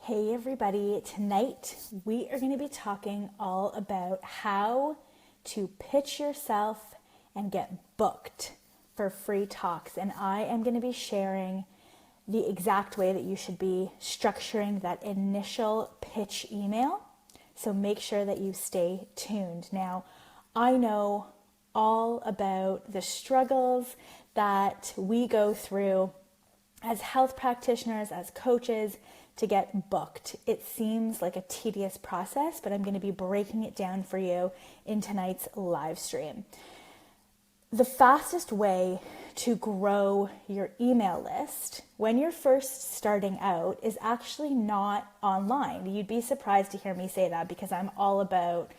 Hey everybody, tonight we are going to be talking all about how to pitch yourself and get booked for free talks. And I am going to be sharing the exact way that you should be structuring that initial pitch email. So make sure that you stay tuned. Now, I know all about the struggles that we go through as health practitioners, as coaches, to get booked. It seems like a tedious process, but I'm going to be breaking it down for you in tonight's live stream. The fastest way to grow your email list when you're first starting out is actually not online. You'd be surprised to hear me say that because I'm all about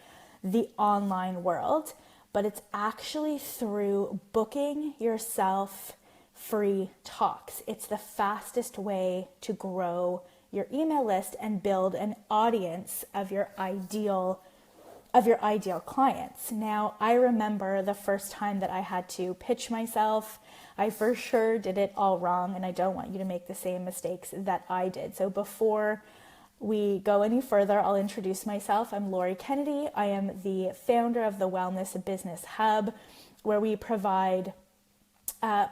the online world, but it's actually through booking yourself free talks. It's the fastest way to grow your email list and build an audience of your ideal clients. Now, I remember the first time that I had to pitch myself. I for sure did it all wrong, and I don't want you to make the same mistakes that I did. So before we go any further, I'll introduce myself. I'm Lori Kennedy. I am the founder of the Wellness Business Hub, where we provide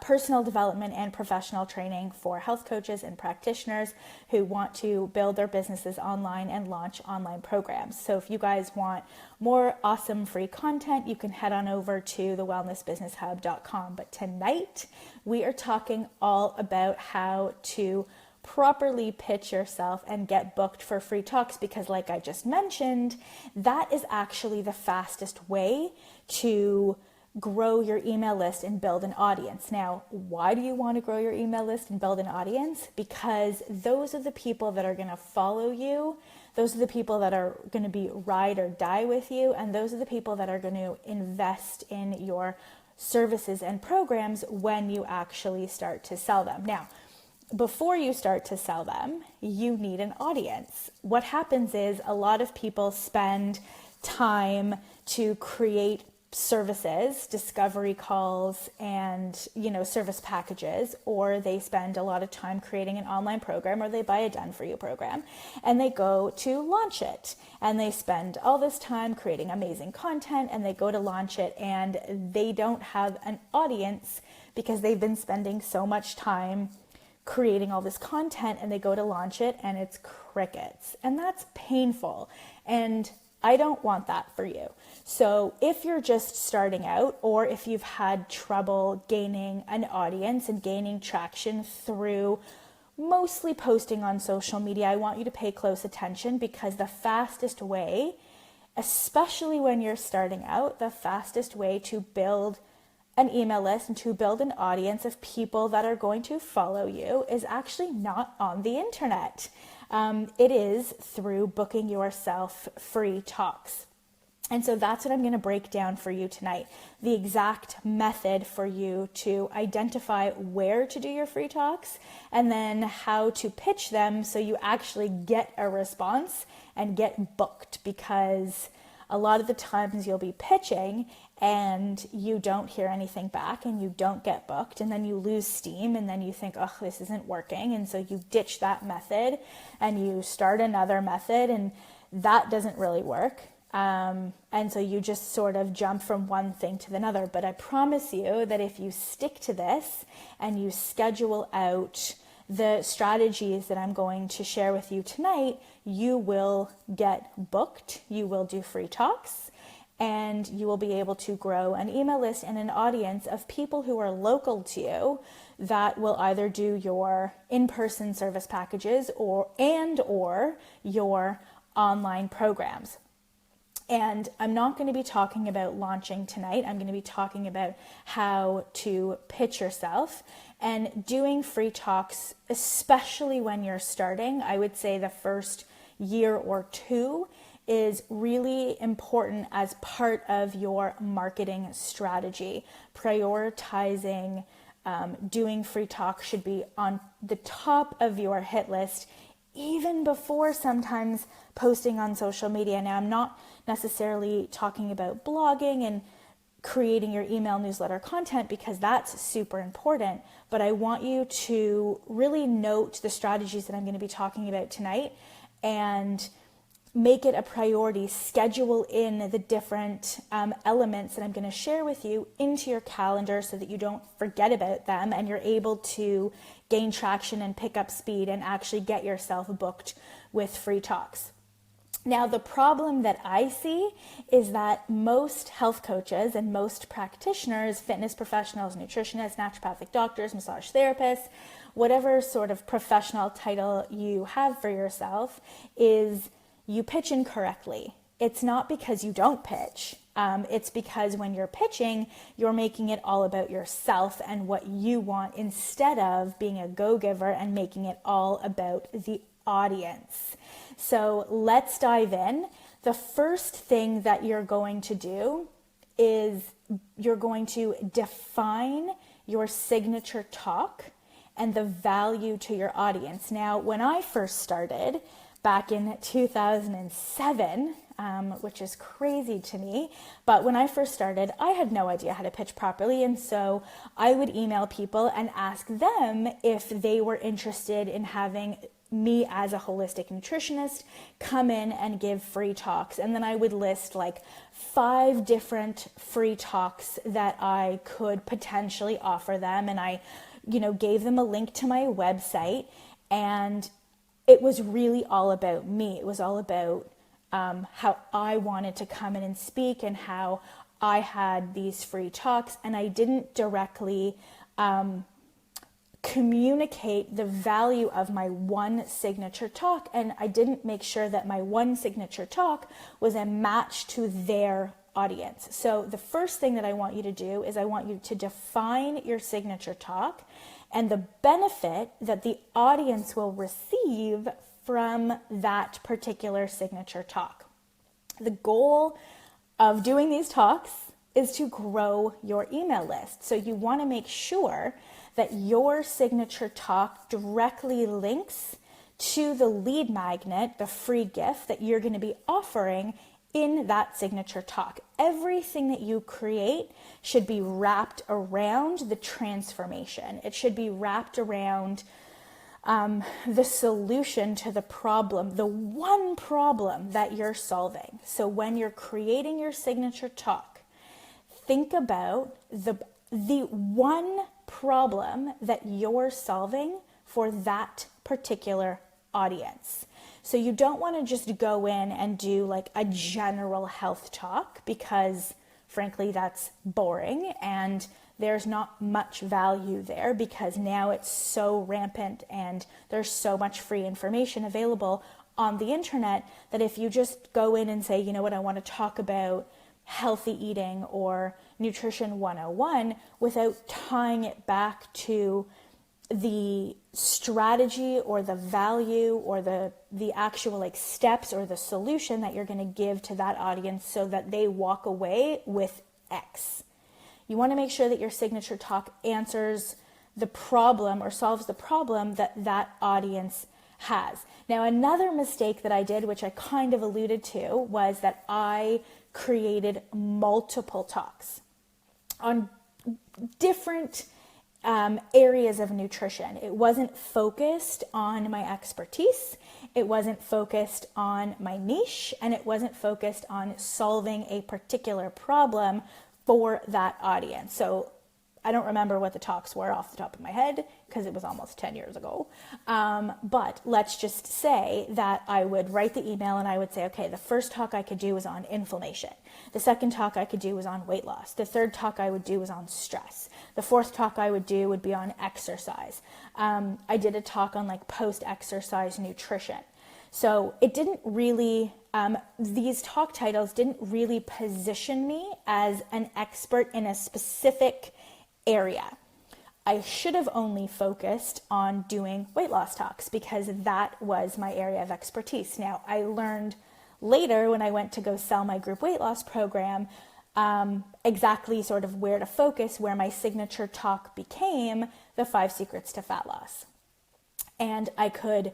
personal development and professional training for health coaches and practitioners who want to build their businesses online and launch online programs. So if you guys want more awesome free content, you can head on over to thewellnessbusinesshub.com. But tonight we are talking all about how to properly pitch yourself and get booked for free talks, because like I just mentioned, that is actually the fastest way to grow your email list and build an audience. Now, why do you want to grow your email list and build an audience? Because those are the people that are going to follow you. Those are the people that are going to be ride or die with you. And those are the people that are going to invest in your services and programs when you actually start to sell them. Now, before you start to sell them, you need an audience. What happens is a lot of people spend time to create services, discovery calls, and service packages, or they spend a lot of time creating an online program, or they buy a done for you program and they go to launch it, and they spend all this time creating amazing content, and they go to launch it and they don't have an audience because they've been spending so much time creating all this content, and they go to launch it and it's crickets, and that's painful, and I don't want that for you. So if you're just starting out, or if you've had trouble gaining an audience and gaining traction through mostly posting on social media, I want you to pay close attention, because the fastest way, especially when you're starting out, the fastest way to build an email list and to build an audience of people that are going to follow you is actually not on the internet. It is through booking yourself free talks. And so that's what I'm going to break down for you tonight. The exact method for you to identify where to do your free talks, and then how to pitch them so you actually get a response and get booked, because a lot of the times you'll be pitching and you don't hear anything back and you don't get booked, and then you lose steam, and then you think, oh, this isn't working. And so you ditch that method and you start another method, and that doesn't really work. And so you just sort of jump from one thing to another. But I promise you that if you stick to this and you schedule out the strategies that I'm going to share with you tonight, you will get booked, you will do free talks, and you will be able to grow an email list and an audience of people who are local to you that will either do your in-person service packages or your online programs. And I'm not going to be talking about launching tonight. I'm going to be talking about how to pitch yourself and doing free talks, especially when you're starting. I would say the first year or two is really important as part of your marketing strategy. Prioritizing doing free talks should be on the top of your hit list, even before sometimes posting on social media. Now, I'm not necessarily talking about blogging and creating your email newsletter content, because that's super important, but I want you to really note the strategies that I'm going to be talking about tonight and make it a priority. Schedule in the different elements that I'm going to share with you into your calendar so that you don't forget about them and you're able to gain traction and pick up speed and actually get yourself booked with free talks. Now, the problem that I see is that most health coaches and most practitioners, fitness professionals, nutritionists, naturopathic doctors, massage therapists, whatever sort of professional title you have for yourself, is you pitch incorrectly. It's not because you don't pitch. It's because when you're pitching, you're making it all about yourself and what you want instead of being a go-giver and making it all about the audience. So let's dive in. The first thing that you're going to do is you're going to define your signature talk and the value to your audience. Now, when I first started back in 2007, which is crazy to me, but when I first started, I had no idea how to pitch properly, and so I would email people and ask them if they were interested in having me as a holistic nutritionist come in and give free talks. And then I would list like 5 different free talks that I could potentially offer them. And I, gave them a link to my website, and it was really all about me. It was all about how I wanted to come in and speak and how I had these free talks, and I didn't directly communicate the value of my one signature talk, and I didn't make sure that my one signature talk was a match to their audience. So the first thing that I want you to do is I want you to define your signature talk and the benefit that the audience will receive from that particular signature talk. The goal of doing these talks is to grow your email list. So you want to make sure that your signature talk directly links to the lead magnet, the free gift that you're going to be offering in that signature talk. Everything that you create should be wrapped around the transformation. It should be wrapped around the solution to the problem, the one problem that you're solving. So when you're creating your signature talk, think about the one problem that you're solving for that particular audience. So you don't want to just go in and do like a general health talk because frankly that's boring and there's not much value there because now it's so rampant and there's so much free information available on the internet that if you just go in and say, you know what, I want to talk about healthy eating or nutrition 101 without tying it back to the strategy or the value or the actual like steps or the solution that you're going to give to that audience so that they walk away with X. You want to make sure that your signature talk answers the problem or solves the problem that that audience has. Now, another mistake that I did, which I kind of alluded to, was that I created multiple talks on different areas of nutrition. It wasn't focused on my expertise, it wasn't focused on my niche, and it wasn't focused on solving a particular problem for that audience. So I don't remember what the talks were off the top of my head because it was almost 10 years ago. But let's just say that I would write the email and I would say, okay, the first talk I could do was on inflammation. The second talk I could do was on weight loss. The third talk I would do was on stress. The fourth talk I would do would be on exercise. I did a talk on like post-exercise nutrition. So it didn't really, these talk titles didn't really position me as an expert in a specific area. I should have only focused on doing weight loss talks because that was my area of expertise. Now, I learned later when I went to go sell my group weight loss program, exactly sort of where to focus, where my signature talk became the 5 secrets to fat loss. And I could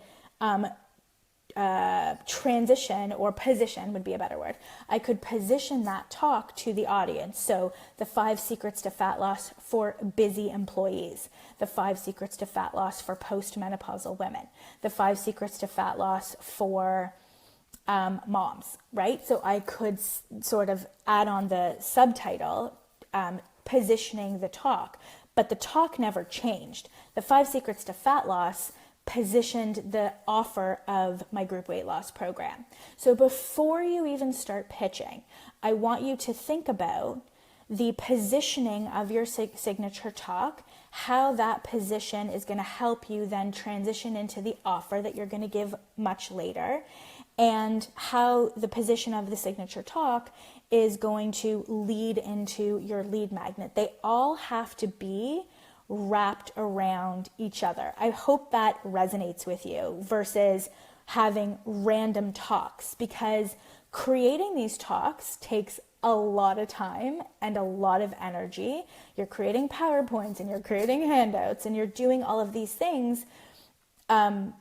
transition, or position would be a better word. I could position that talk to the audience. So the 5 secrets to fat loss for busy employees, the 5 secrets to fat loss for postmenopausal women, the 5 secrets to fat loss for moms, right? So I could sort of add on the subtitle, positioning the talk, but the talk never changed. The 5 secrets to fat loss positioned the offer of my group weight loss program. So before you even start pitching, I want you to think about the positioning of your signature talk, how that position is going to help you then transition into the offer that you're going to give much later, and how the position of the signature talk is going to lead into your lead magnet. They all have to be wrapped around each other. I hope that resonates with you versus having random talks, because creating these talks takes a lot of time and a lot of energy. You're creating PowerPoints and you're creating handouts and you're doing all of these things, and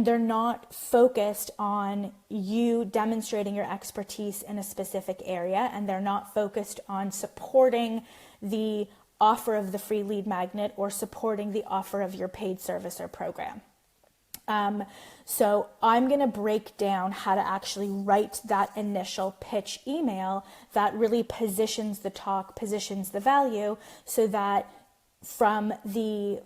they're not focused on you demonstrating your expertise in a specific area, and they're not focused on supporting the offer of the free lead magnet or supporting the offer of your paid service or program. So I'm going to break down how to actually write that initial pitch email that really positions the talk, positions the value, so that from the,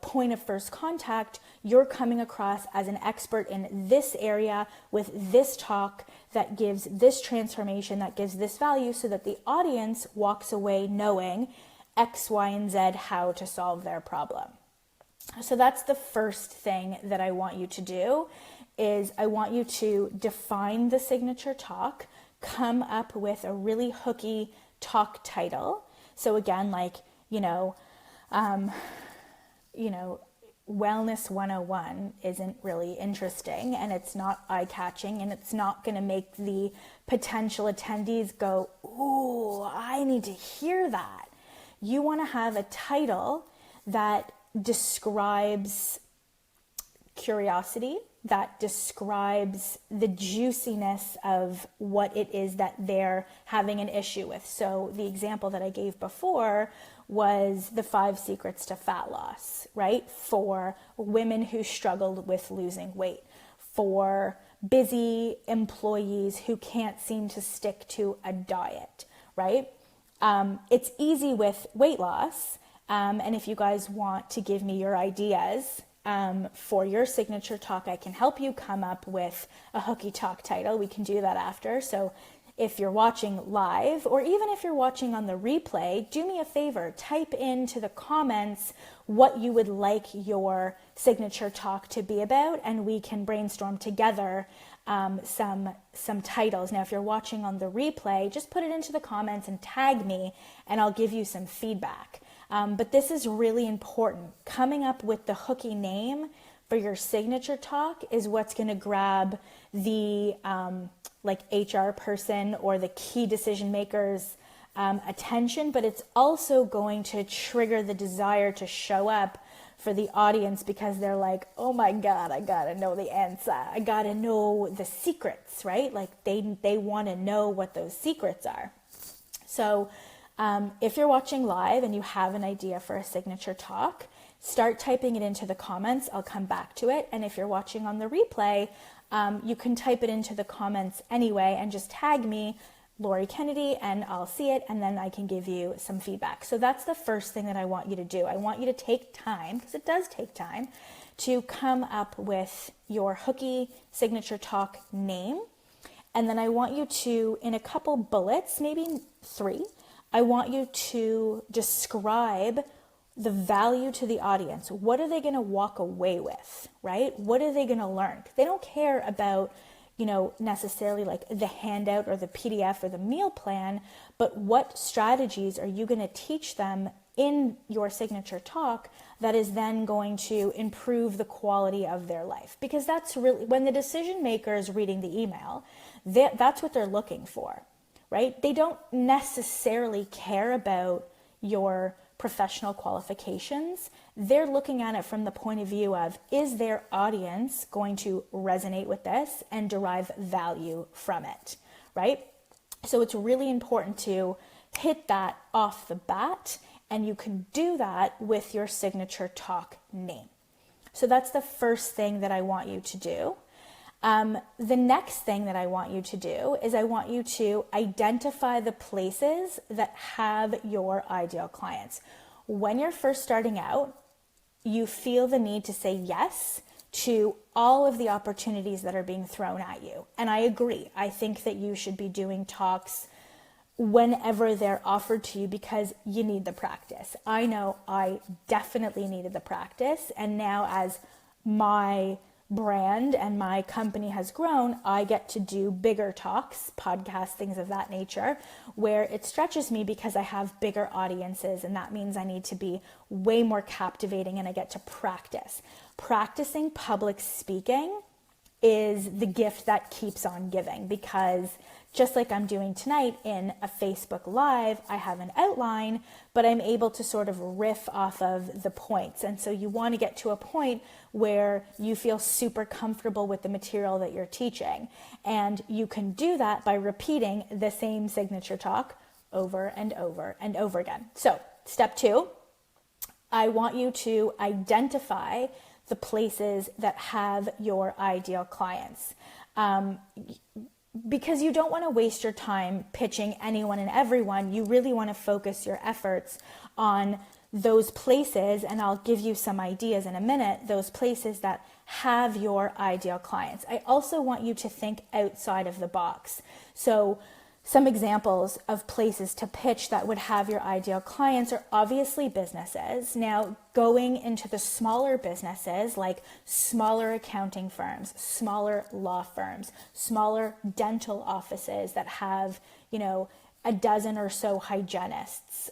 point of first contact, you're coming across as an expert in this area with this talk that gives this transformation, that gives this value, so that the audience walks away knowing X, Y, and Z how to solve their problem. So that's the first thing that I want you to do, is I want you to define the signature talk, come up with a really hooky talk title. So again, like, Wellness 101 isn't really interesting, and it's not eye-catching, and it's not going to make the potential attendees go, ooh, I need to hear that. You want to have a title that describes curiosity, that describes the juiciness of what it is that they're having an issue with. So the example that I gave before was the 5 secrets to fat loss, right? For women who struggled with losing weight, for busy employees who can't seem to stick to a diet, right? It's easy with weight loss. And if you guys want to give me your ideas for your signature talk, I can help you come up with a hooky talk title. We can do that after. So if you're watching live, or even if you're watching on the replay, do me a favor, type into the comments what you would like your signature talk to be about, and we can brainstorm together some titles. Now, if you're watching on the replay, just put it into the comments and tag me, and I'll give you some feedback. But this is really important. Coming up with the hooky name for your signature talk is what's going to grab the HR person or the key decision makers attention, but it's also going to trigger the desire to show up for the audience, because they're like, oh my God, I gotta know the answer. I gotta know the secrets, right? Like they want to know what those secrets are. So if you're watching live and you have an idea for a signature talk, start typing it into the comments. I'll come back to it. And if you're watching on the replay, you can type it into the comments anyway and just tag me, Lori Kennedy, and I'll see it, and then I can give you some feedback. So that's the first thing that I want you to do. I want you to take time, because it does take time, to come up with your hooky signature talk name. And then I want you to, in a couple bullets, maybe 3, I want you to describe the value to the audience. What are they going to walk away with, right? What are they going to learn? They don't care about, necessarily like the handout or the PDF or the meal plan, but what strategies are you going to teach them in your signature talk that is then going to improve the quality of their life? Because that's really, when the decision maker is reading the email, that's what they're looking for, right? They don't necessarily care about your professional qualifications, they're looking at it from the point of view of, is their audience going to resonate with this and derive value from it, right? So it's really important to hit that off the bat, and you can do that with your signature talk name. So that's the first thing that I want you to do. The next thing that I want you to do is I want you to identify the places that have your ideal clients. When you're first starting out, you feel the need to say yes to all of the opportunities that are being thrown at you. And I agree. I think that you should be doing talks whenever they're offered to you because you need the practice. I know I definitely needed the practice. And now as my brand and my company has grown, I get to do bigger talks, podcasts, things of that nature, where it stretches me because I have bigger audiences, and that means I need to be way more captivating and I get to practice. Practicing public speaking is the gift that keeps on giving, because just like I'm doing tonight in a Facebook Live, I have an outline, but I'm able to sort of riff off of the points. And so you want to get to a point where you feel super comfortable with the material that you're teaching. And you can do that by repeating the same signature talk over and over and over again. So step 2, I want you to identify the places that have your ideal clients. Because you don't want to waste your time pitching anyone and everyone. You really want to focus your efforts on those places, and I'll give you some ideas in a minute, those places that have your ideal clients. I also want you to think outside of the box. So some examples of places to pitch that would have your ideal clients are obviously businesses. Now, going into the smaller businesses like smaller accounting firms, smaller law firms, smaller dental offices that have, a dozen or so hygienists,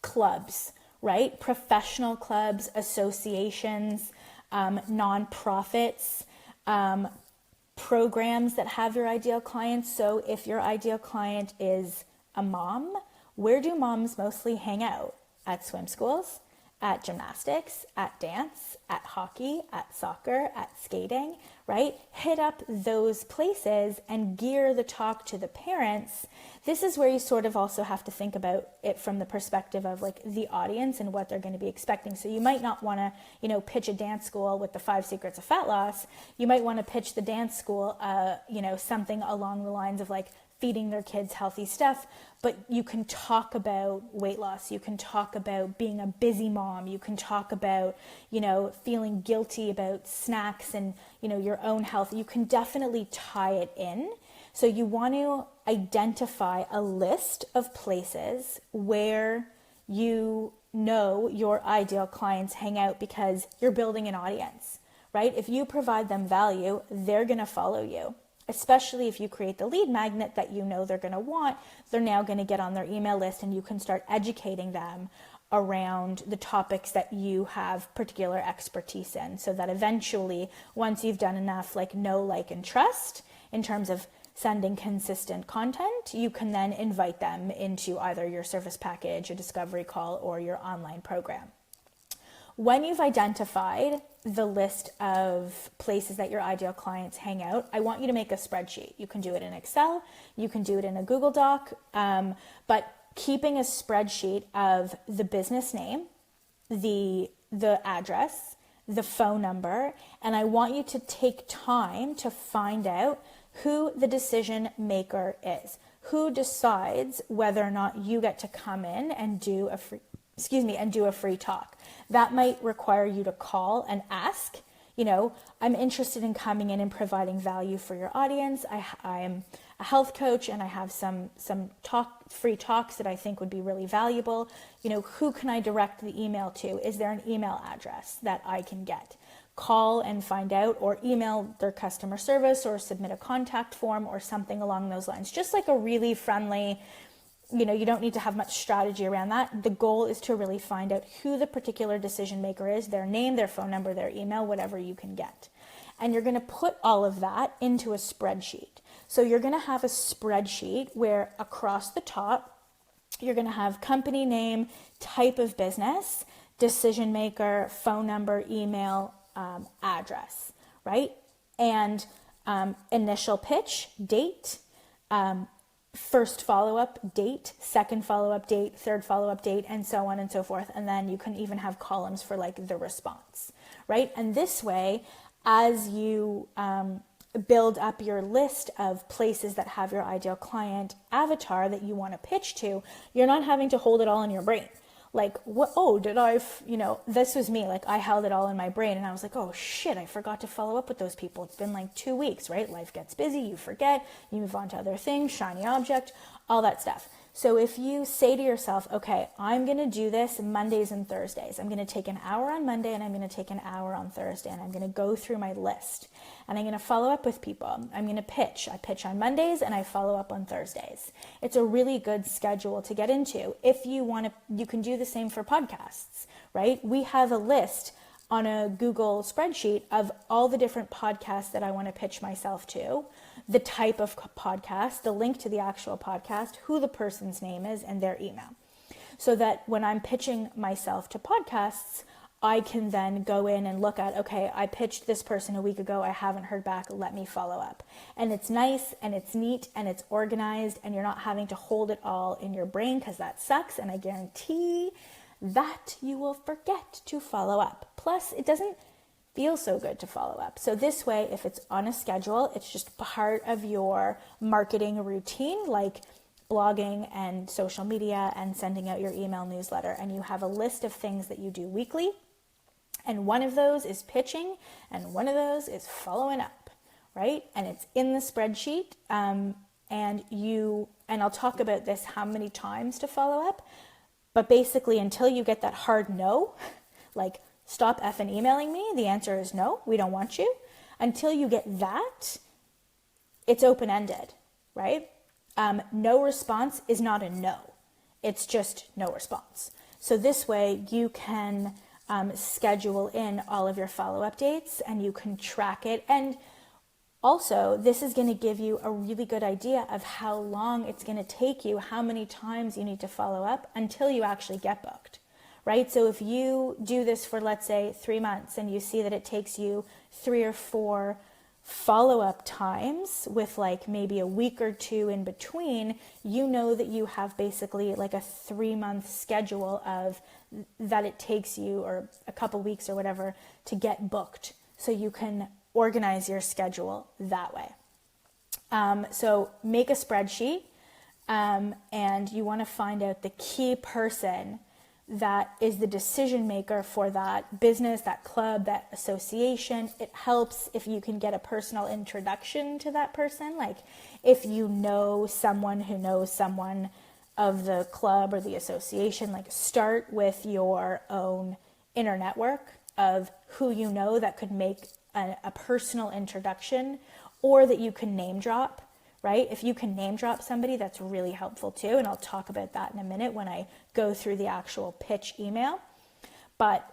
clubs, right? Professional clubs, associations, nonprofits, programs that have your ideal clients. So if your ideal client is a mom, where do moms mostly hang out? At swim schools, at gymnastics, at dance, at hockey, at soccer, at skating, right? Hit up those places and gear the talk to the parents. This is where you sort of also have to think about it from the perspective of like the audience and what they're going to be expecting. So you might not want to, pitch a dance school with the 5 secrets of fat loss. You might want to pitch the dance school, something along the lines of like feeding their kids healthy stuff, but you can talk about weight loss. You can talk about being a busy mom. You can talk about, feeling guilty about snacks and, your own health. You can definitely tie it in. So you want to identify a list of places where you know your ideal clients hang out because you're building an audience, right? If you provide them value, they're going to follow you. Especially if you create the lead magnet that they're going to want, they're now going to get on their email list, and you can start educating them around the topics that you have particular expertise in, so that eventually, once you've done enough know, like, and trust in terms of sending consistent content, you can then invite them into either your service package, a discovery call, or your online program. When you've identified the list of places that your ideal clients hang out, I want you to make a spreadsheet. You can do it in Excel, you can do it in a Google Doc, but keeping a spreadsheet of the business name, the address, the phone number, and I want you to take time to find out who the decision maker is, who decides whether or not you get to come in and do a free talk. That might require you to call and ask, I'm interested in coming in and providing value for your audience. I am a health coach and I have some free talks that I think would be really valuable. Who can I direct the email to? Is there an email address that I can get? Call and find out, or email their customer service, or submit a contact form or something along those lines. Just like a really friendly, you don't need to have much strategy around that. The goal is to really find out who the particular decision maker is, their name, their phone number, their email, whatever you can get. And you're going to put all of that into a spreadsheet. So you're going to have a spreadsheet where across the top, You're going to have company name, type of business, decision maker, phone number, email, address, right? And initial pitch, date, first follow-up date, second follow-up date, third follow-up date, and so on and so forth. And then you can even have columns for like the response, right? And this way, as you build up your list of places that have your ideal client avatar that you want to pitch to, you're not having to hold it all in your brain. Like, what? Oh, did I, this was me. Like, I held it all in my brain and I was like, oh shit, I forgot to follow up with those people. It's been like 2 weeks, right? Life gets busy, you forget, you move on to other things, shiny object, all that stuff. So if you say to yourself, okay, I'm going to do this Mondays and Thursdays. I'm going to take an hour on Monday and I'm going to take an hour on Thursday, and I'm going to go through my list and I'm going to follow up with people. I'm going to pitch. I pitch on Mondays and I follow up on Thursdays. It's a really good schedule to get into. If you want to, you can do the same for podcasts, right? We have a list on a Google spreadsheet of all the different podcasts that I want to pitch myself to, the type of podcast, the link to the actual podcast, who the person's name is, and their email. So that when I'm pitching myself to podcasts, I can then go in and look at, okay, I pitched this person a week ago, I haven't heard back, let me follow up. And it's nice and it's neat and it's organized, and you're not having to hold it all in your brain, because that sucks, and I guarantee that you will forget to follow up. Plus, it doesn't feel so good to follow up. So this way, if it's on a schedule, it's just part of your marketing routine, like blogging and social media and sending out your email newsletter. And you have a list of things that you do weekly. And one of those is pitching, and one of those is following up, right? And it's in the spreadsheet. And I'll talk about this, how many times to follow up. But basically, until you get that hard no, like, stop effing emailing me, the answer is no, we don't want you. Until you get that, it's open-ended, right? No response is not a no. It's just no response. So this way you can schedule in all of your follow-up dates and you can track it. And also, this is going to give you a really good idea of how long it's going to take you, how many times you need to follow up until you actually get booked, right? So if you do this for, let's say, 3 months, and you see that it takes you 3 or 4 follow-up times with like maybe a week or 2 in between, you know that you have basically like a 3-month schedule of that it takes you, or a couple weeks or whatever, to get booked. So you can organize your schedule that way. So make a spreadsheet, and you want to find out the key person that is the decision maker for that business, that club, that association. It helps if you can get a personal introduction to that person. Like if you know someone who knows someone of the club or the association, like start with your own inner network of who you know that could make a personal introduction, or that you can name drop, right? If you can name drop somebody, that's really helpful too. And I'll talk about that in a minute when I go through the actual pitch email. But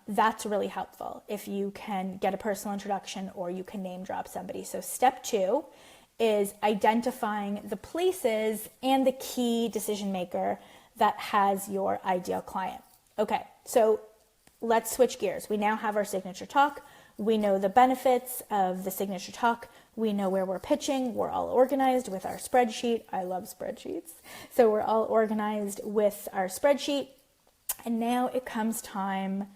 that's really helpful if you can get a personal introduction or you can name drop somebody. So step 2 is identifying the places and the key decision maker that has your ideal client. Okay, so let's switch gears. We now have our signature talk. We know the benefits of the signature talk. We know where we're pitching. We're all organized with our spreadsheet. I love spreadsheets. So we're all organized with our spreadsheet. And now it comes time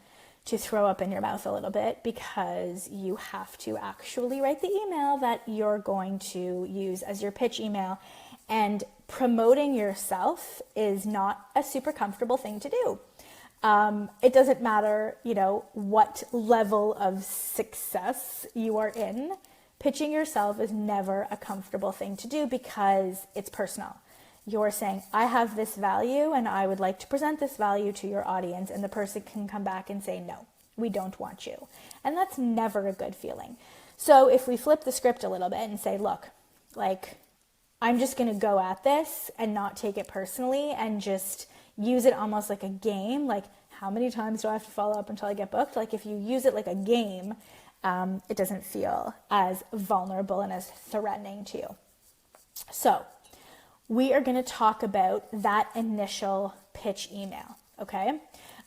to throw up in your mouth a little bit, because you have to actually write the email that you're going to use as your pitch email. And promoting yourself is not a super comfortable thing to do. It doesn't matter, what level of success you are in. Pitching yourself is never a comfortable thing to do because it's personal. You're saying, I have this value and I would like to present this value to your audience, and the person can come back and say, no, we don't want you. And that's never a good feeling. So if we flip the script a little bit and say, look, like, I'm just going to go at this and not take it personally and just use it almost like a game. Like, how many times do I have to follow up until I get booked? Like, if you use it like a game, it doesn't feel as vulnerable and as threatening to you. So we are going to talk about that initial pitch email, okay?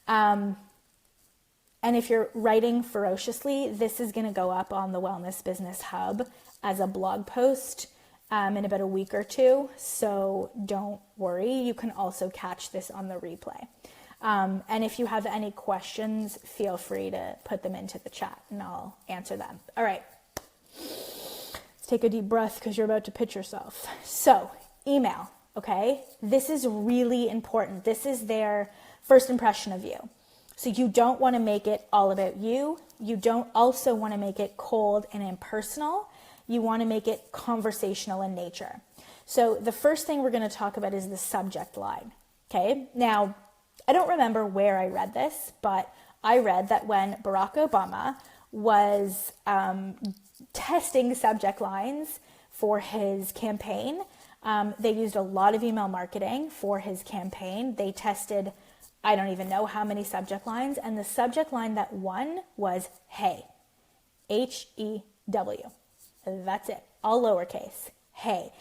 And if you're writing ferociously, this is going to go up on the Wellness Business Hub as a blog post in about a week or two. So don't worry. You can also catch this on the replay. And if you have any questions, feel free to put them into the chat and I'll answer them. All right. Let's take a deep breath because you're about to pitch yourself. So email, okay? This is really important. This is their first impression of you. So you don't want to make it all about you. You don't also want to make it cold and impersonal. You want to make it conversational in nature. So the first thing we're going to talk about is the subject line. Okay. Now, I don't remember where I read this, but I read that when Barack Obama was testing subject lines for his campaign, they used a lot of email marketing for his campaign. They tested, I don't even know how many subject lines, and the subject line that won was hey, H-E-W. That's it, all lowercase, hey.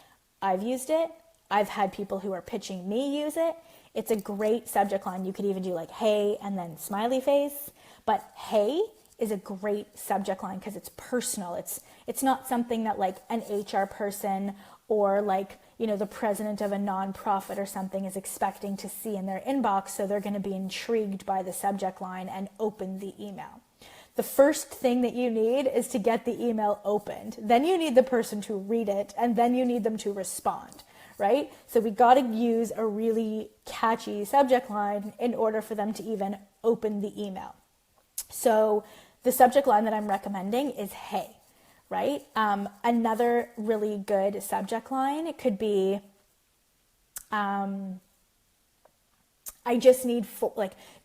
I've used it. I've had people who are pitching me use it. It's a great subject line. You could even do like hey and then smiley face, but hey is a great subject line because it's personal. It's not something that like an HR person or like, you know, the president of a nonprofit or something is expecting to see in their inbox. So they're going to be intrigued by the subject line and open the email. The first thing that you need is to get the email opened. Then you need the person to read it and then you need them to respond, right? So we got to use a really catchy subject line in order for them to even open the email. So the subject line that I'm recommending is hey. Right? Another really good subject line, it could be, I just need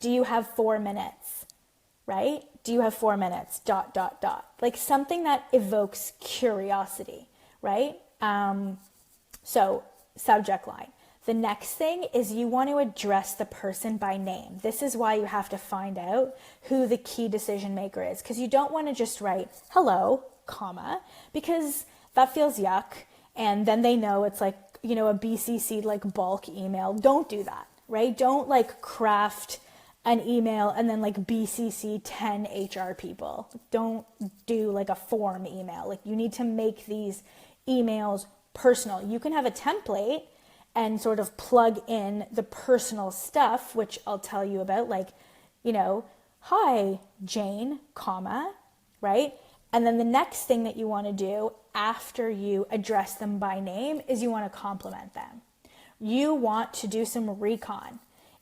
do you have 4 minutes? Right? Do you have 4 minutes? ... Like something that evokes curiosity, right? So subject line. The next thing is you want to address the person by name. This is why you have to find out who the key decision maker is, because you don't want to just write hello, comma, because that feels yuck. And then they know it's like, you know, a BCC like bulk email. Don't do that, right? Don't like craft an email and then like BCC 10 HR people. Don't do like a form email. Like you need to make these emails personal. You can have a template and sort of plug in the personal stuff, which I'll tell you about, like, you know, hi, Jane, comma, right? And then the next thing that you want to do after you address them by name is you want to compliment them. You want to do some recon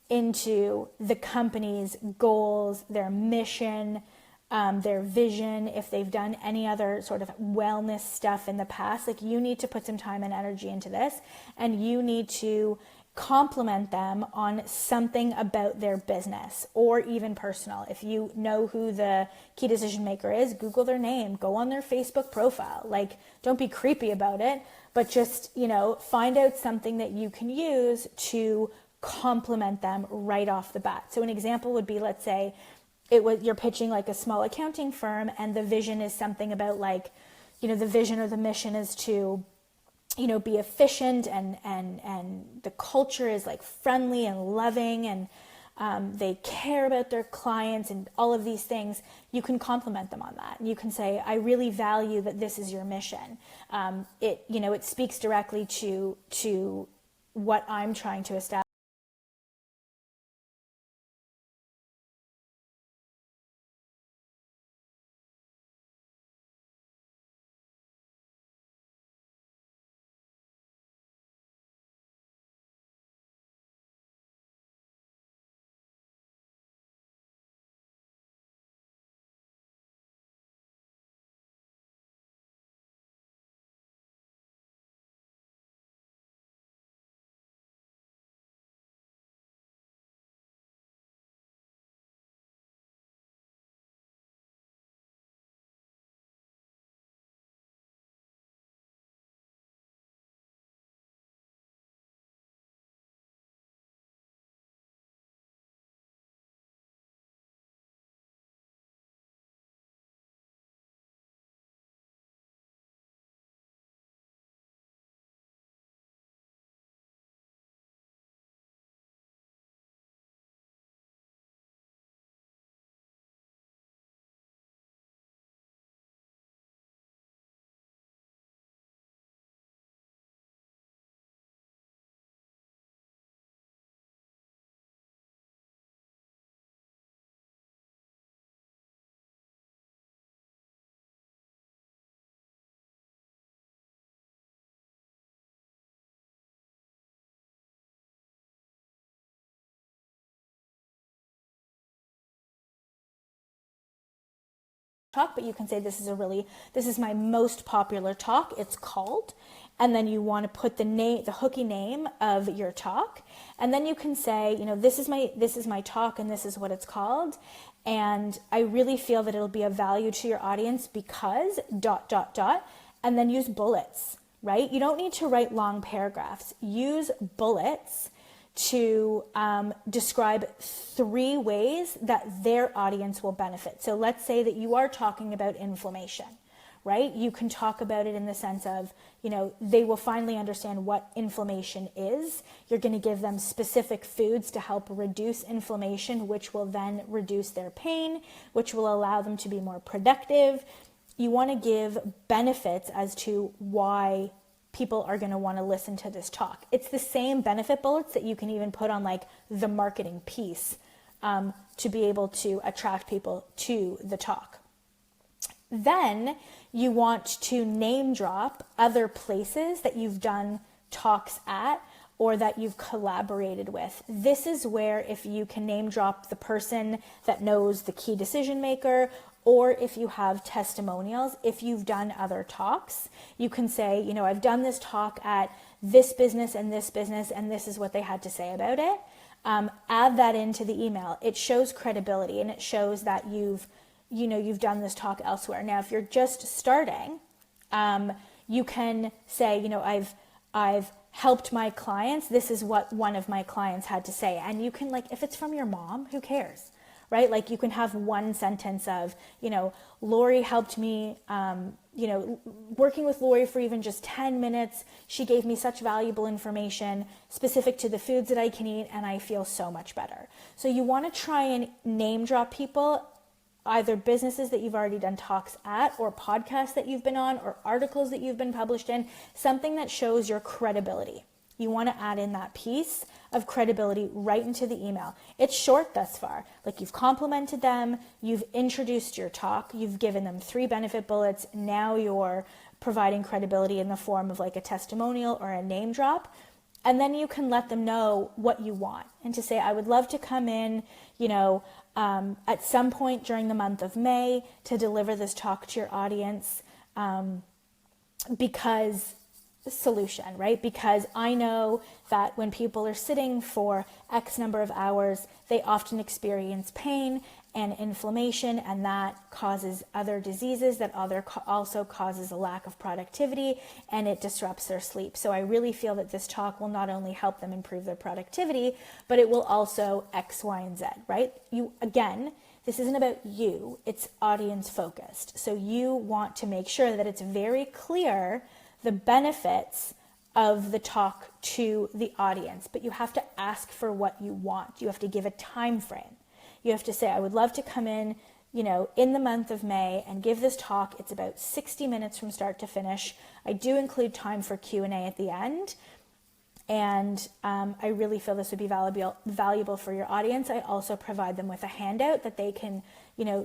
into the company's goals, their mission, their vision. If they've done any other sort of wellness stuff in the past, like you need to put some time and energy into this, and you need to compliment them on something about their business or even personal. If you know who the key decision maker is, Google their name, go on their Facebook profile. Like, don't be creepy about it, but just, you know, find out something that you can use to compliment them right off the bat. So an example would be, let's say you're pitching like a small accounting firm and the vision is something about like, you know, the vision or the mission is to, you know, be efficient and the culture is like friendly and loving and they care about their clients and all of these things. You can compliment them on that. And you can say, I really value that this is your mission. It speaks directly to what I'm trying to establish. talk, but you can say this is my most popular talk, it's called, and then you want to put the hooky name of your talk, and then you can say, this is my talk and this is what it's called, and I really feel that it'll be of value to your audience because ... and then use bullets, right? You don't need to write long paragraphs. Use bullets to describe 3 ways that their audience will benefit. So let's say that you are talking about inflammation, right? You can talk about it in the sense of, they will finally understand what inflammation is. You're going to give them specific foods to help reduce inflammation, which will then reduce their pain, which will allow them to be more productive. You want to give benefits as to why people are going to want to listen to this talk. It's the same benefit bullets that you can even put on like the marketing piece to be able to attract people to the talk. Then you want to name drop other places that you've done talks at or that you've collaborated with. This is where if you can name drop the person that knows the key decision maker, or if you have testimonials, if you've done other talks, you can say, I've done this talk at this business, and this is what they had to say about it. Add that into the email. It shows credibility and it shows that you've done this talk elsewhere. Now, if you're just starting, you can say, I've helped my clients. This is what one of my clients had to say. And you can if it's from your mom, who cares? Right? Like you can have one sentence of, Lori helped me, working with Lori for even just 10 minutes. She gave me such valuable information specific to the foods that I can eat, and I feel so much better. So you want to try and name drop people, either businesses that you've already done talks at, or podcasts that you've been on, or articles that you've been published in, something that shows your credibility. You want to add in that piece of credibility right into the email. It's short thus far. You've complimented them, you've introduced your talk, you've given them 3 benefit bullets. Now you're providing credibility in the form of a testimonial or a name drop. And then you can let them know what you want and to say, I would love to come in, at some point during the month of May to deliver this talk to your audience because solution, right? Because I know that when people are sitting for X number of hours, they often experience pain and inflammation, and that causes other diseases, that also causes a lack of productivity, and it disrupts their sleep. So I really feel that this talk will not only help them improve their productivity, but it will also X, Y, and Z, right? This isn't about you, it's audience focused. So you want to make sure that it's very clear the benefits of the talk to the audience, but you have to ask for what you want. You have to give a time frame. You have to say, I would love to come in, in the month of May and give this talk. It's about 60 minutes from start to finish. I do include time for Q&A at the end. And I really feel this would be valuable for your audience. I also provide them with a handout that they can,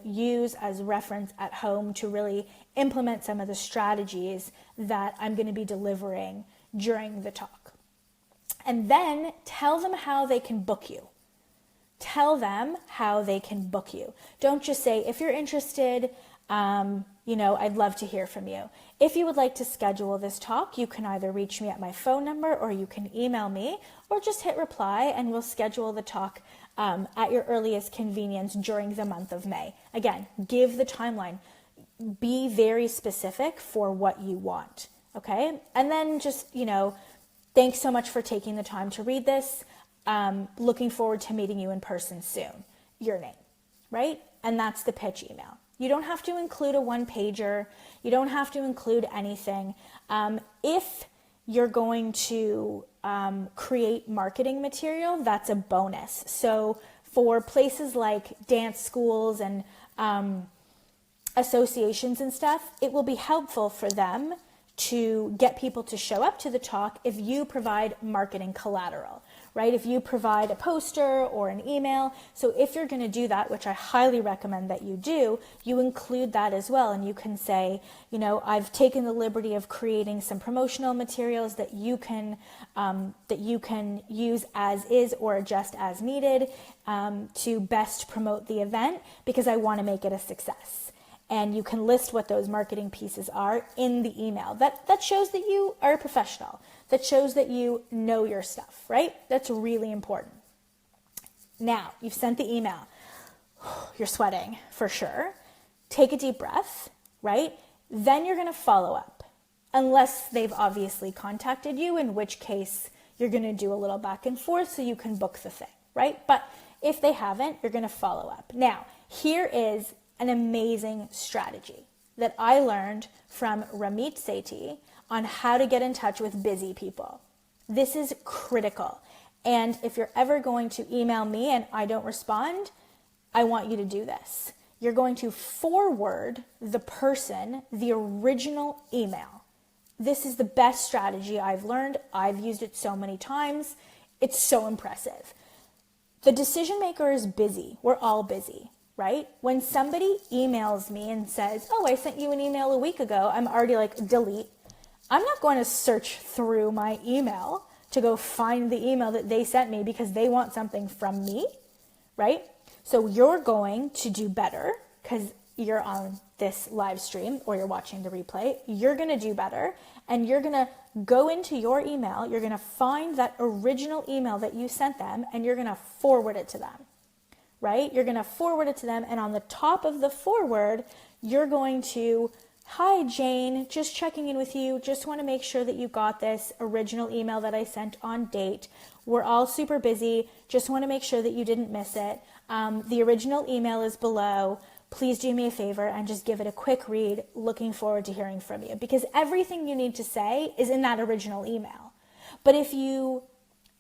use as reference at home to really implement some of the strategies that I'm going to be delivering during the talk. And then tell them how they can book you. Tell them how they can book you. Don't just say, if you're interested, I'd love to hear from you. If you would like to schedule this talk, you can either reach me at my phone number, or you can email me, or just hit reply and we'll schedule the talk at your earliest convenience during the month of May. Again, give the timeline. Be very specific for what you want, okay? And then just, thanks so much for taking the time to read this. Looking forward to meeting you in person soon. Your name, right? And that's the pitch email. You don't have to include a one-pager. You don't have to include anything. If you're going to create marketing material, that's a bonus. So for places like dance schools and associations and stuff, it will be helpful for them to get people to show up to the talk if you provide marketing collateral, right? If you provide a poster or an email. So if you're going to do that, which I highly recommend that you do, you include that as well. And you can say, I've taken the liberty of creating some promotional materials that you can use as is or adjust as needed to best promote the event because I want to make it a success. and you can list what those marketing pieces are in the email. That shows that you are a professional. That shows that you know your stuff, right? That's really important. Now, you've sent the email. You're sweating for sure. Take a deep breath, right? Then you're going to follow up, unless they've obviously contacted you, in which case you're going to do a little back and forth so you can book the thing, right? But if they haven't, you're going to follow up. Now, here is an amazing strategy that I learned from Ramit Sethi on how to get in touch with busy people. This is critical. And if you're ever going to email me and I don't respond, I want you to do this. You're going to forward the person the original email. This is the best strategy I've learned. I've used it so many times. It's so impressive. The decision maker is busy. We're all busy, right? When somebody emails me and says, oh, I sent you an email a week ago, I'm already like, delete. I'm not going to search through my email to go find the email that they sent me because they want something from me, right? So you're going to do better because you're on this live stream or you're watching the replay. You're going to do better, and you're going to go into your email. You're going to find that original email that you sent them, and you're going to forward it to them, right? You're going to forward it to them, and on the top of the forward, you're going to, hi, Jane, just checking in with you. Just want to make sure that you got this original email that I sent on date. We're all super busy. Just want to make sure that you didn't miss it. The original email is below. Please do me a favor and just give it a quick read. Looking forward to hearing from you, because everything you need to say is in that original email. But if you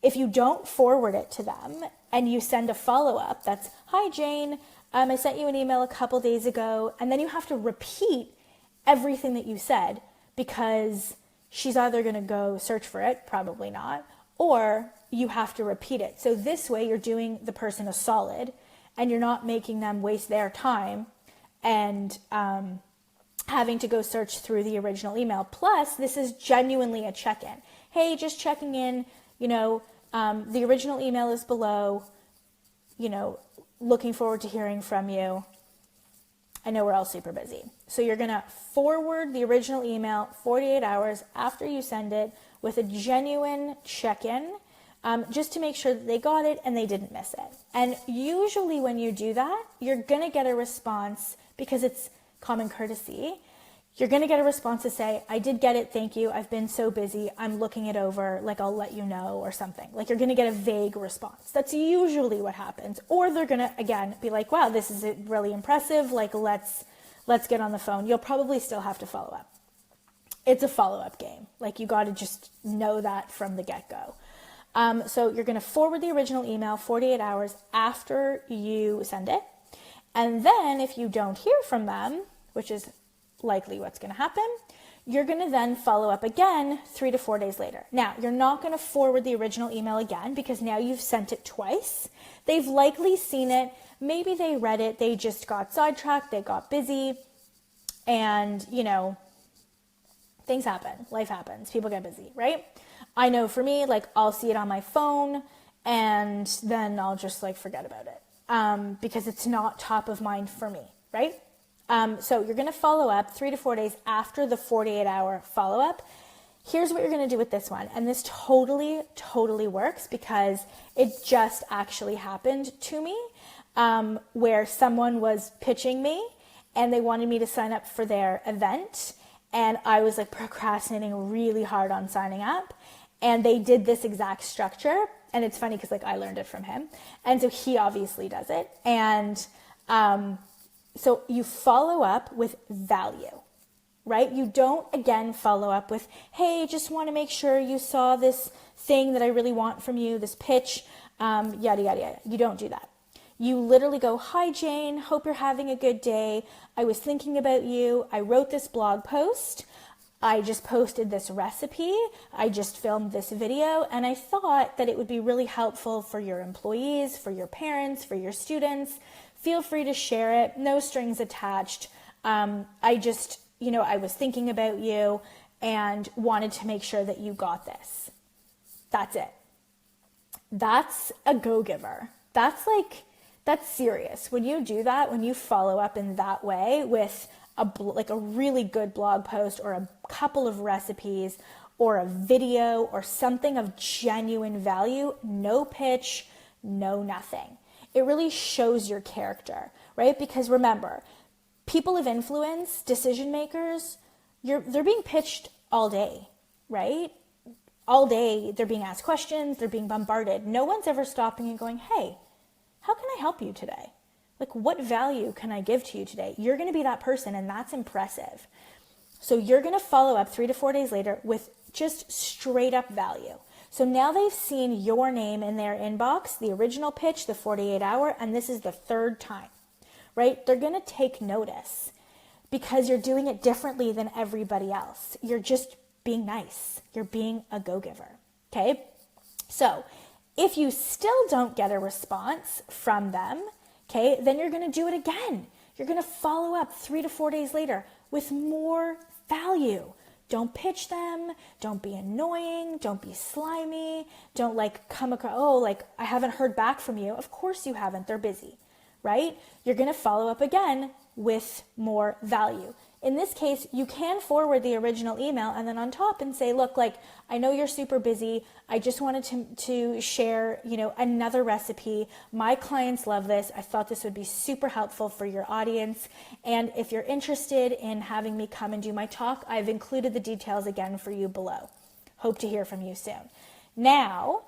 don't forward it to them and you send a follow-up that's, hi, Jane, I sent you an email a couple days ago, and then you have to repeat everything that you said because she's either going to go search for it, probably not, or you have to repeat it. So this way you're doing the person a solid and you're not making them waste their time and having to go search through the original email. Plus, this is genuinely a check-in. Hey, just checking in, the original email is below, looking forward to hearing from you. I know we're all super busy. So you're going to forward the original email 48 hours after you send it with a genuine check-in, just to make sure that they got it and they didn't miss it. And usually when you do that, you're going to get a response, because it's common courtesy. You're going to get a response to say, I did get it, thank you. I've been so busy. I'm looking it over. Like, I'll let you know, or something. Like, you're going to get a vague response. That's usually what happens. Or they're going to, again, be like, wow, this is really impressive. Like, let's get on the phone. You'll probably still have to follow up. It's a follow-up game. Like, you got to just know that from the get-go. So you're going to forward the original email 48 hours after you send it. And then if you don't hear from them, which is likely what's going to happen, you're going to then follow up again 3 to 4 days later. Now, you're not going to forward the original email again because now you've sent it twice. They've likely seen it. Maybe they read it. They just got sidetracked. They got busy. And, things happen. Life happens. People get busy, right? I know for me, I'll see it on my phone and then I'll just forget about it because it's not top of mind for me, right? So you're going to follow up 3 to 4 days after the 48-hour follow-up. Here's what you're going to do with this one. And this totally, totally works because it just actually happened to me where someone was pitching me and they wanted me to sign up for their event. And I was procrastinating really hard on signing up. And they did this exact structure. And it's funny because I learned it from him. And so he obviously does it. And so you follow up with value, right? You don't, again, follow up with, hey, just want to make sure you saw this thing that I really want from you, this pitch, yada, yada, yada. You don't do that. You literally go, hi, Jane, hope you're having a good day. I was thinking about you. I wrote this blog post. I just posted this recipe. I just filmed this video. And I thought that it would be really helpful for your employees, for your parents, for your students. Feel free to share it. No strings attached. I just, I was thinking about you and wanted to make sure that you got this. That's it. That's a go-giver. That's serious. When you do that, when you follow up in that way with like a really good blog post or a couple of recipes or a video or something of genuine value, no pitch, no nothing. It really shows your character, right? Because remember, people of influence, decision makers, they're being pitched all day, right? All day, they're being asked questions, they're being bombarded. No one's ever stopping and going, hey, how can I help you today? Like, what value can I give to you today? You're going to be that person, and that's impressive. So you're going to follow up 3 to 4 days later with just straight up value. So now they've seen your name in their inbox, the original pitch, the 48-hour, and this is the third time, right? They're going to take notice because you're doing it differently than everybody else. You're just being nice. You're being a go-giver, okay? So if you still don't get a response from them, okay, then you're going to do it again. You're going to follow up 3 to 4 days later with more value. Don't pitch them. Don't be annoying. Don't be slimy. Don't come across, oh, I haven't heard back from you. Of course you haven't. They're busy, right? You're going to follow up again with more value. In this case, you can forward the original email and then on top and say, look, I know you're super busy. I just wanted to share, another recipe. My clients love this. I thought this would be super helpful for your audience. And if you're interested in having me come and do my talk, I've included the details again for you below. Hope to hear from you soon. Now,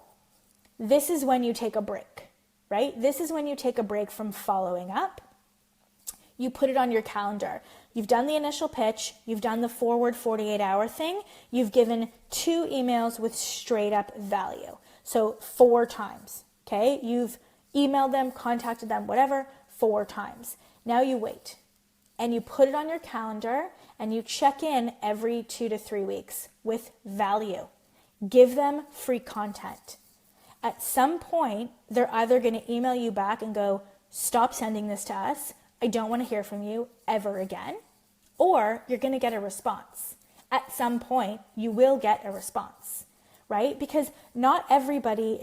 this is when you take a break, right? This is when you take a break from following up. You put it on your calendar. You've done the initial pitch. You've done the forward 48-hour thing. You've given 2 emails with straight up value. So 4 times, okay? You've emailed them, contacted them, whatever, 4 times. Now you wait and you put it on your calendar and you check in every 2 to 3 weeks with value. Give them free content. At some point, they're either going to email you back and go, stop sending this to us. I don't want to hear from you ever again. Or you're going to get a response. At some point, you will get a response, right? Because not everybody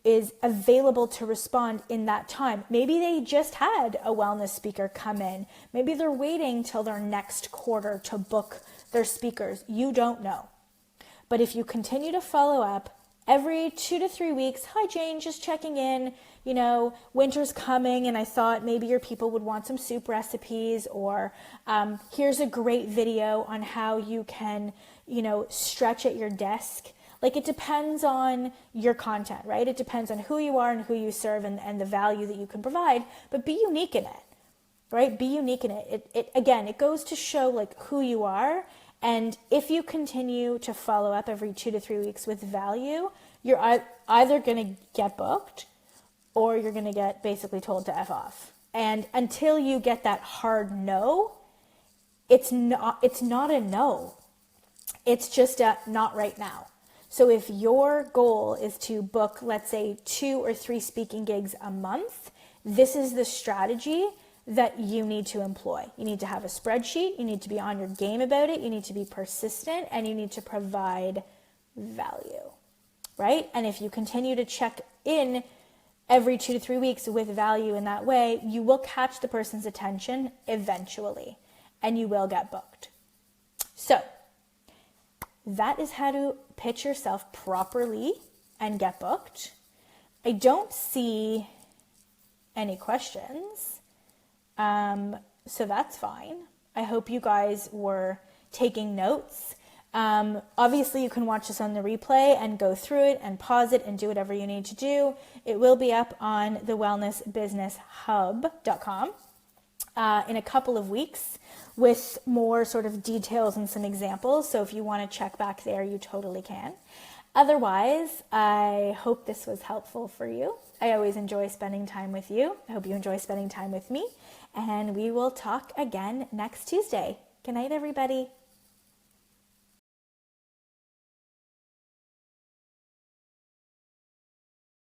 is available to respond in that time. Maybe they just had a wellness speaker come in. Maybe they're waiting till their next quarter to book their speakers. You don't know. But if you continue to follow up every 2 to 3 weeks, hi Jane, just checking in, winter's coming and I thought maybe your people would want some soup recipes, or here's a great video on how you can, stretch at your desk. It depends on your content, right? It depends on who you are and who you serve and the value that you can provide, but be unique in it, right? Be unique in it. It goes to show who you are. And if you continue to follow up every 2 to 3 weeks with value, you're either going to get booked or you're going to get basically told to F off. And until you get that hard no, it's not a no. It's just a not right now. So if your goal is to book, let's say 2 or 3 speaking gigs a month, this is the strategy that you need to employ. You need to have a spreadsheet. You need to be on your game about it. You need to be persistent and you need to provide value, right? And if you continue to check in every 2 to 3 weeks with value in that way, you will catch the person's attention eventually and you will get booked. So that is how to pitch yourself properly and get booked. I don't see any questions. So that's fine. I hope you guys were taking notes. Obviously you can watch this on the replay and go through it and pause it and do whatever you need to do. It will be up on the wellnessbusinesshub.com in a couple of weeks with more sort of details and some examples. So if you want to check back there, you totally can. Otherwise, I hope this was helpful for you. I always enjoy spending time with you. I hope you enjoy spending time with me. And we will talk again next Tuesday. Good night, everybody.